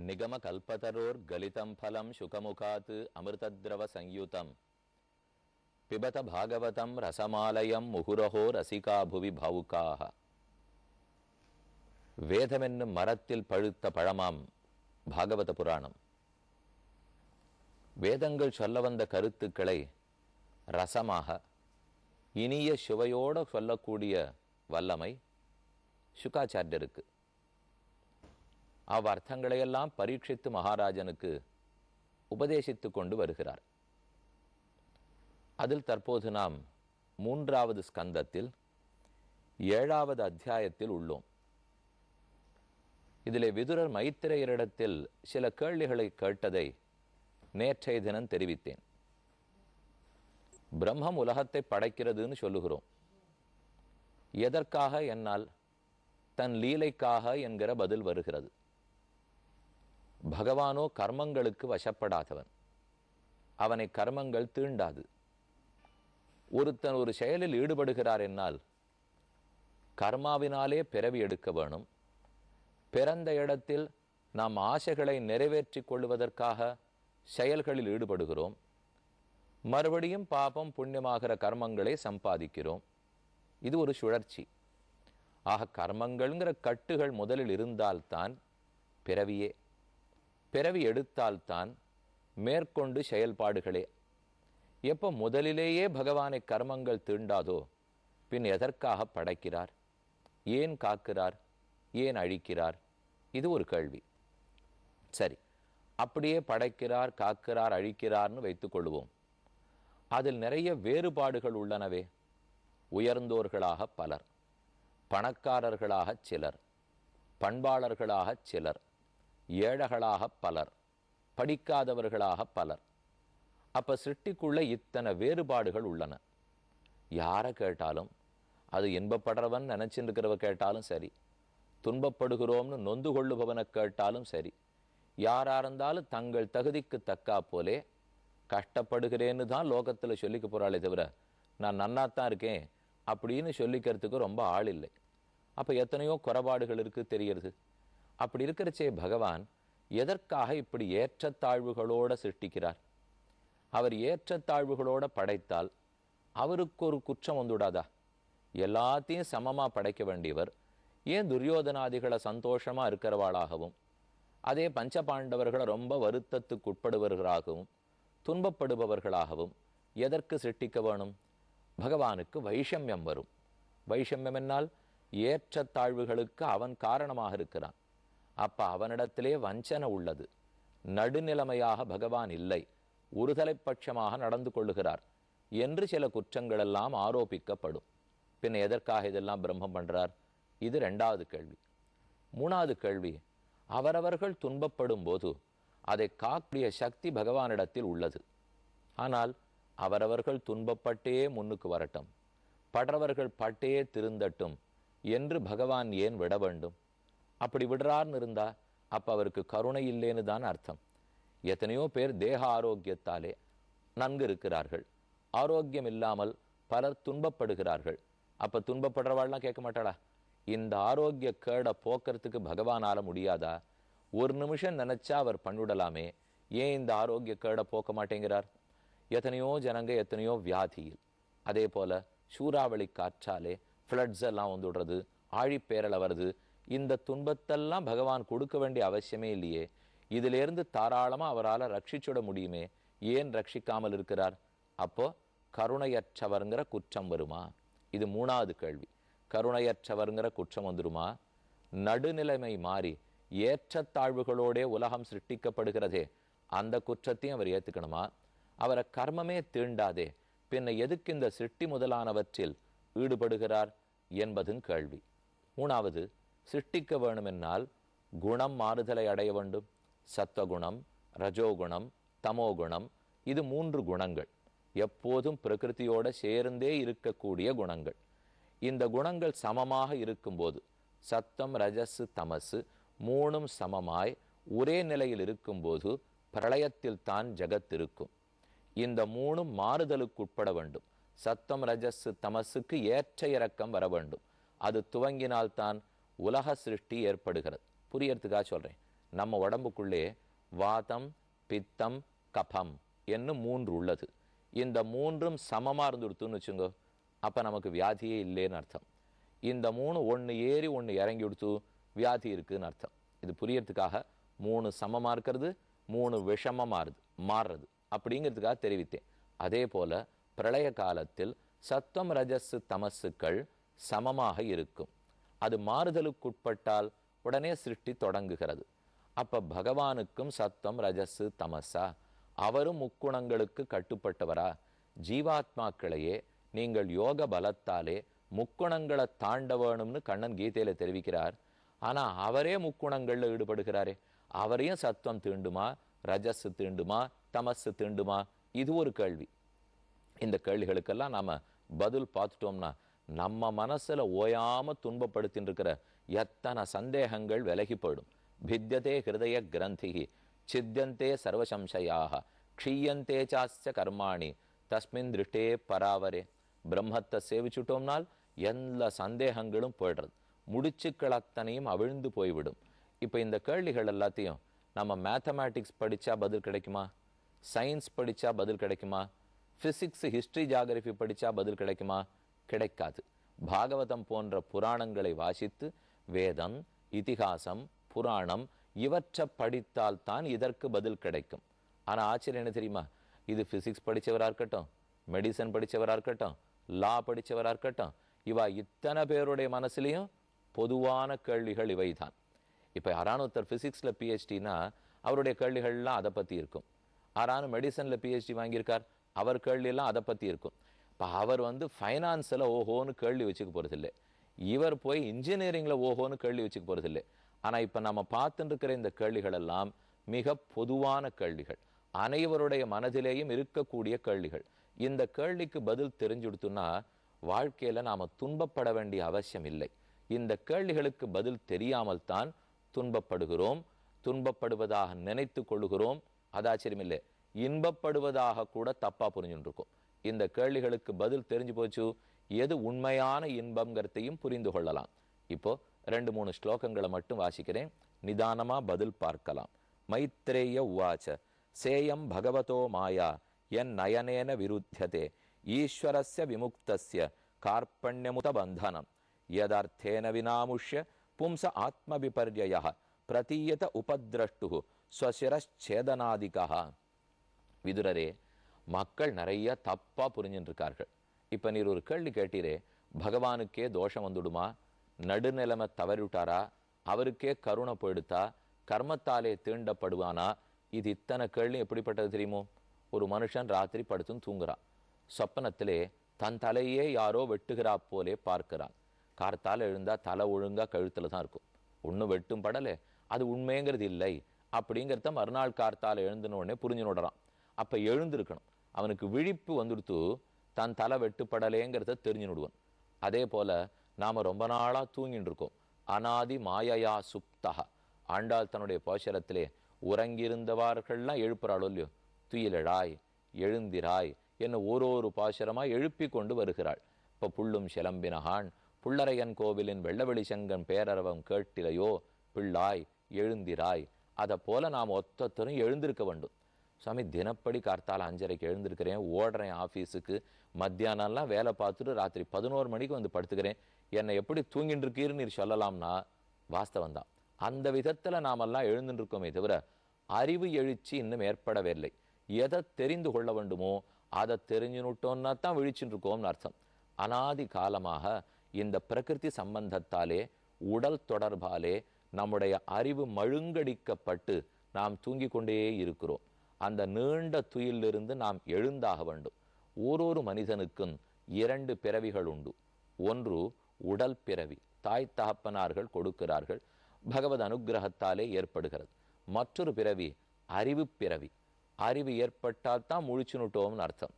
நிகம கல்பதரோர் கலிதம் பலம் சுகமுகாத் அமிர்தத்ரவ சயுதம் பிபத பாகவதம் ரசமாலயம் முகுரஹோ ரசிகா புவி பாவுகாக. வேதமென்னும் மரத்தில் பழுத்த பழமாம் பாகவத புராணம். வேதங்கள் சொல்ல வந்த கருத்துக்களை ரசமாக இனிய சுவையோடு சொல்லக்கூடிய வல்லமை சுகாச்சாரியருக்கு. அவ்வர்த்தங்களையெல்லாம் பரீட்சித்து மகாராஜனுக்கு உபதேசித்து கொண்டு வருகிறார். அதில் தற்போது நாம் 3வது ஸ்கந்தத்தில் 7வது அத்தியாயத்தில் உள்ளோம். இதிலே விதுரர் மைத்திரேயரிடத்தில் சில கேள்விகளை கேட்டதை நேற்றைய தினம் தெரிவித்தேன். பிரம்மம் உலகத்தை படைக்கிறதுன்னு சொல்லுகிறோம். எதற்காக என்னால் தன் லீலைக்காக என்கிற பதில் வருகிறது. பகவானோ கர்மங்களுக்கு வசப்படாதவன். அவனை கர்மங்கள் தீண்டாது. ஒருத்தன் ஒரு செயலில் ஈடுபடுகிறார் என்னால் கர்மாவினாலே பிறவி எடுக்க வேணும். பிறந்த இடத்தில் நாம் ஆசைகளை நிறைவேற்றி கொள்வதற்காக செயல்களில் ஈடுபடுகிறோம். மறுபடியும் பாபம் புண்ணியமாகிற கர்மங்களை சம்பாதிக்கிறோம். இது ஒரு சுழற்சி. ஆக கர்மங்கள்ங்கிற கட்டுகள் முதலில் இருந்தால்தான் பிறவியே. பிறவி எடுத்தால்தான் மேற்கொண்டு செயல்பாடுகளே. எப்போ முதலிலேயே பகவானை கர்மங்கள் தீண்டாதோ பின் எதற்காக படைக்கிறார்? ஏன் காக்கிறார்? ஏன் அழிக்கிறார்? இது ஒரு கேள்வி. சரி, அப்படியே படைக்கிறார், காக்கிறார், அழிக்கிறார்னு வைத்துக் கொள்வோம். அதில் நிறைய வேறுபாடுகள் உள்ளனவே. உயர்ந்தோர்களாக பலர், பணக்காரர்களாக சிலர், பண்பாளர்களாக சிலர், ஏழைகளாக பலர், படிக்காதவர்களாக பலர். அப்ப சிருஷ்டிக்குள்ள இத்தனை வேறுபாடுகள் உள்ளன. யாரை கேட்டாலும், அது இன்பப்படுறவன் நினைச்சிருக்கிறவ கேட்டாலும் சரி, துன்பப்படுகிறோம்னு நொந்து கொள்ளுபவனை கேட்டாலும் சரி, யாரா இருந்தாலும் தங்கள் தகுதிக்கு தக்கா போலே கஷ்டப்படுகிறேன்னு தான் லோகத்தில் சொல்லிக்க போறாளே தவிர நான் நன்னாத்தான் இருக்கேன் அப்படின்னு சொல்லிக்கிறதுக்கு ரொம்ப ஆள் இல்லை. அப்போ எத்தனையோ குறைபாடுகள் இருக்கு தெரிகிறது. அப்படி இருக்கிறச்சே பகவான் எதற்காக இப்படி ஏற்றத்தாழ்வுகளோட சிருஷ்டிக்கிறார்? அவர் ஏற்றத்தாழ்வுகளோட படைத்தால் அவருக்கு ஒரு குற்றம் வந்துவிடாதா? எல்லாத்தையும் சமமா படைக்க வேண்டியவர் ஏன் துரியோதனாதிகளை சந்தோஷமா இருக்கிறவாளாகவும் அதே பஞ்சபாண்டவர்களை ரொம்ப வருத்தத்துக்கு உட்படுபவர்களாகவும் துன்பப்படுபவர்களாகவும் எதற்கு சிருஷ்டிக்க வேணும்? பகவானுக்கு வைஷமியம் வரும். வைஷமியம் என்னால் ஏற்றத்தாழ்வுகளுக்கு அவன் காரணமாக இருக்கிறான். அப்ப அவனிடத்திலே வஞ்சனை உள்ளது. நடுநிலைமையாக பகவான் இல்லை, ஒருதலைப்பட்சமாக நடந்து கொள்ளுகிறார் என்று சில குற்றங்கள் எல்லாம் ஆரோபிக்கப்படும். பின் எதற்காக இதெல்லாம் பிரம்மம் பண்றார்? இது 2வது கேள்வி. 3வது கேள்வி, அவரவர்கள் துன்பப்படும் போது அதை காக்கூடிய சக்தி பகவானிடத்தில் உள்ளது. ஆனால் அவரவர்கள் துன்பப்பட்டே முன்னுக்கு வரட்டும், படுறவர்கள் பட்டே திருந்தட்டும் என்று பகவான் ஏன் விட வேண்டும்? அப்படி விடுறார்னு இருந்தா அப்ப அவருக்கு கருணை இல்லைன்னு தான் அர்த்தம். எத்தனையோ பேர் தேக ஆரோக்கியத்தாலே நன்கு இருக்கிறார்கள், ஆரோக்கியம் இல்லாமல் பலர் துன்பப்படுகிறார்கள். அப்ப துன்பப்படுறவாள்லாம் கேட்க மாட்டாளா? இந்த ஆரோக்கிய கேடை போக்குறதுக்கு பகவானால முடியாதா? ஒரு நிமிஷம் நினைச்சா அவர் பண்ணிவிடலாமே, ஏன் இந்த ஆரோக்கிய கேடை போக்க மாட்டேங்கிறார்? எத்தனையோ ஜனங்க எத்தனையோ வியாதியில், அதே போல சூறாவளி காற்றாலே ஃப்ளட்ஸ் எல்லாம் வந்துடுறது, ஆழிப்பேரலை வருது. இந்த துன்பத்தெல்லாம் பகவான் கொடுக்க வேண்டிய அவசியமே இல்லையே. இதிலிருந்து தாராளமா அவரால் ரட்சிச்சுட முடியுமே, ஏன் ரட்சிக்காமல் இருக்கிறார்? அப்போ கருணையற்றவர்ங்கிற குற்றம் வருமா? இது 3வது கேள்வி. கருணையற்றவர்ங்கிற குற்றம் வந்துருமா? நடுநிலைமை மாறி ஏற்றத்தாழ்வுகளோடே உலகம் சிருஷ்டிக்கப்படுகிறதே, அந்த குற்றத்தையும் அவர் ஏத்துக்கணுமா? அவரை கர்மமே தீண்டாதே, பின்ன எதுக்கு இந்த சிருஷ்டி முதலானவற்றில் ஈடுபடுகிறார் என்பதும் கேள்வி. 3வது, சிருஷ்டிக்க வேணுமென்னால் குணம் மாறுதலை அடைய வேண்டும். சத்வகுணம், ரஜோகுணம், தமோகுணம், இது 3 குணங்கள் எப்போதும் பிரகிருதியோட சேர்ந்தே இருக்கக்கூடிய குணங்கள். இந்த குணங்கள் சமமாக இருக்கும்போது, சத்தம் ரஜஸ் தமசு 3ம் சமமாய் ஒரே நிலையில் இருக்கும்போது பிரளயத்தில் தான் ஜகத் இருக்கும். இந்த 3ம் மாறுதலுக்கு உட்பட வேண்டும். சத்தம் ரஜஸ் தமசுக்கு ஏற்ற இறக்கம் வர வேண்டும். அது துவங்கினால்தான் உலக சிருஷ்டி ஏற்படுகிறது. புரியறதுக்காக சொல்றேன். நம்ம உடம்புக்குள்ளே வாதம், பித்தம், கபம் என்று 3 உள்ளது. இந்த 3ம் சமமா இருந்துடுத்துன்னு வச்சுங்க, அப்ப நமக்கு வியாதியே இல்லைன்னு அர்த்தம். இந்த 3 ஒன்று ஏறி ஒன்று இறங்கி விடுத்து வியாதி இருக்குன்னு அர்த்தம். இது புரியறதுக்காக 3 சமமா இருக்கிறது, 3 விஷமமா மாறுறது அப்படிங்கிறதுக்காக தெரிவித்தேன். அதே போல பிரளய காலத்தில் சத்துவம், ரஜஸ், தமசுக்கள் சமமாக இருக்கும். அது மாறுதலுக்குட்பட்டால் உடனே சிருஷ்டி தொடங்குகிறது. அப்ப பகவானுக்கும் சத்துவம், ரஜஸ், தமசா, அவரும் முக்குணங்களுக்கு கட்டுப்பட்டவரா? ஜீவாத்மாக்களையே நீங்கள் யோக பலத்தாலே முக்குணங்களை தாண்ட வேணும்னு கண்ணன் கீதையில தெரிவிக்கிறார். ஆனா அவரே முக்குணங்கள்ல ஈடுபடுகிறாரே, அவரையும் சத்துவம் தீண்டுமா, ரஜஸ் தீண்டுமா, தமசு தீண்டுமா? இது ஒரு கேள்வி. இந்த கேள்விகளுக்கெல்லாம் நாம பதில் பார்த்துட்டோம்னா நம்ம மனசுல ஓயாம துன்பப்படுத்தின்னு இருக்கிற எத்தனை சந்தேகங்கள் விலகி போயிடும். பித்யதே ஹிருதய கிரந்திகி சித்தியந்தே சர்வசம்சயாக க்ஷீயந்தே சாஸ்ய கர்மாணி தஸ்மின் திருஷ்டே பராவரே. பிரம்மத்தை சேவிச்சுட்டோம்னால் எல்லா சந்தேகங்களும் போயிடுறது, முடிச்சுக்கள் அத்தனையும் அவிழ்ந்து போய்விடும். இப்போ இந்த கேள்விகள் எல்லாத்தையும் நம்ம மேத்தமேட்டிக்ஸ் படித்தா பதில் கிடைக்குமா? சயின்ஸ் படித்தா பதில் கிடைக்குமா? ஃபிசிக்ஸ், ஹிஸ்ட்ரி, ஜியாகிரபி படித்தா பதில் கிடைக்குமா? கிடைக்காது. பாகவதம் போன்ற புராணங்களை வாசித்து வேதம், இதிகாசம், புராணம் இவற்றை படித்தால்தான் இதற்கு பதில் கிடைக்கும். ஆனால் ஆச்சரியம் என்ன தெரியுமா? இது ஃபிசிக்ஸ் படித்தவராக இருக்கட்டும், மெடிசன் படித்தவராக இருக்கட்டும், லா படித்தவராக இருக்கட்டும், இவா இத்தனை பேருடைய மனசுலையும் பொதுவான கேள்விகள் இவை தான். இப்போ யாரான ஒருத்தர் ஃபிசிக்ஸில் பிஹெச்டினா அவருடைய கேள்விகள்லாம் அதை பற்றி இருக்கும். யாரானு மெடிசனில் பிஹெச்டி வாங்கியிருக்கார், அவர் கேள்வியெல்லாம் அதை பற்றி இருக்கும். இப்போ அவர் ஃபைனான்ஸில் ஓஹோன்னு கேள்வி வச்சுக்க போகிறதில்லை, இவர் போய் இன்ஜினியரிங்கில் ஓஹோன்னு கேள்வி வச்சுக்க போகிறதில்லை. ஆனால் இப்போ நம்ம பார்த்துட்டு இருக்கிற இந்த கேள்விகள் எல்லாம் மிக பொதுவான கேள்விகள், அனைவருடைய மனதிலேயும் இருக்கக்கூடிய கேள்விகள். இந்த கேள்விக்கு பதில் தெரிஞ்சுடுத்துன்னா வாழ்க்கையில் நாம் துன்பப்பட வேண்டிய அவசியம் இல்லை. இந்த கேள்விகளுக்கு பதில் தெரியாமல் தான் துன்பப்படுகிறோம், துன்பப்படுவதாக நினைத்து கொள்ளுகிறோம். அது ஆச்சரியம் இல்லை, இன்பப்படுவதாக கூட தப்பாக புரிஞ்சுட்டு இருக்கோம். இந்த கேள்விகளுக்கு பதில் தெரிஞ்சு போச்சு, எது உண்மையான இன்பங்கிறதையும் புரிந்து கொள்ளலாம். இப்போ 2-3 ஸ்லோகங்களை மட்டும் வாசிக்கிறேன், நிதானமா பதில் பார்க்கலாம். மைத்ரேய உவாச்ச சேயம் பகவதோ மாயா என் நயனேன விருத்தியதே ஈஸ்வரஸ்ய விமுக்தஸ்ய கார்பண்யமுத பந்தனம் யதார்த்தேன வினாமுஷ்ய பும்ச ஆத்ம விபர்யயः பிரதீயத உபத்ரஷ்டு ஸ்வசிரச்சேதனாதிகா. விதுரரே, மக்கள் நிறைய தப்பா புரிஞ்சுட்டு இருக்கார்கள். இப்ப நீர் ஒரு கேள்வி கேட்டீரே, பகவானுக்கே தோஷம் வந்துடுமா, நடுநிலைமை தவறிவிட்டாரா, அவருக்கே கருணை போயிடுத்தா, கர்மத்தாலே தீண்டப்படுவானா? இது இத்தனை கேள்வி எப்படிப்பட்டது தெரியுமோ? ஒரு மனுஷன் ராத்திரி படுத்துன்னு தூங்குறான், சொப்பனத்திலே தன் தலையே யாரோ வெட்டுகிறா போலே பார்க்கிறான். கார்த்தால எழுந்தா தலை ஒழுங்கா கழுத்துல தான் இருக்கும், ஒன்றும் வெட்டும் படலை, அது உண்மைங்கிறது இல்லை அப்படிங்கிறத மறுநாள் கார்த்தால எழுந்துன உடனே புரிஞ்சு நோடுறான். அப்ப எழுந்திருக்கணும், அவனுக்கு விழிப்பு வந்துடுத்து தன் தலை வெட்டுப்படலேங்கிறத தெரிஞ்சு நடுவான். அதே போல நாம ரொம்ப நாளா தூங்கிட்டு இருக்கோம், அனாதி மாயையா சுப்தகா. ஆண்டாள் தன்னுடைய போஷரத்திலே உறங்கியிருந்தவர்கள்லாம் எழுப்புறாளோ இல்லையோ, துயிலழாய் எழுந்திராய் என்ன ஒரு பாசுரமாய் எழுப்பி கொண்டு வருகிறாள். இப்போ புள்ளும் சிலம்பினகான் புள்ளரையன் கோவிலின் வெள்ளவெளி செங்கன் பேரரவம் கேட்டிலையோ பிள்ளாய் எழுந்திராய். அதை போல நாம் ஒத்தொத்தரும் எழுந்திருக்க வேண்டும். சுவாமி, தினப்படி கார்த்தால 5:30க்கு எழுந்திருக்கிறேன், ஓடுறேன் ஆஃபீஸுக்கு, மத்தியானம்லாம் வேலை பார்த்துட்டு ராத்திரி 11 மணிக்கு வந்து படுத்துக்கிறேன், என்னை எப்படி தூங்கிட்டு இருக்கீர்னு நீர் சொல்லலாம்னா வாஸ்தவம் தான். அந்த விதத்தில் நாமெல்லாம் எழுந்துட்டு இருக்கோமே தவிர அறிவு எழுச்சி இன்னும் ஏற்படவில்லை. எதை தெரிந்து கொள்ள வேண்டுமோ அதை தெரிஞ்சுனுட்டோன்னா தான் விழிச்சுட்டு இருக்கோம்னு அர்த்தம். அனாதி காலமாக இந்த பிரகிருதி சம்பந்தத்தாலே, உடல் தொடர்பாலே நம்முடைய அறிவு மழுங்கடிக்கப்பட்டு நாம் தூங்கிக் கொண்டே இருக்கிறோம். அந்த நீண்ட துயிலிருந்து நாம் எழுந்தாக வேண்டும். ஓரொரு மனிதனுக்கும் 2 பிறவிகள் உண்டு. ஒன்று உடல் பிறவி, தாய் தகப்பனார்கள் கொடுக்கிறார்கள், பகவத் அனுகிரகத்தாலே ஏற்படுகிறது. மற்றொரு பிறவி அறிவு பிறவி. அறிவு ஏற்பட்டால் தான் முழிச்சுனுட்டோம்னு அர்த்தம்.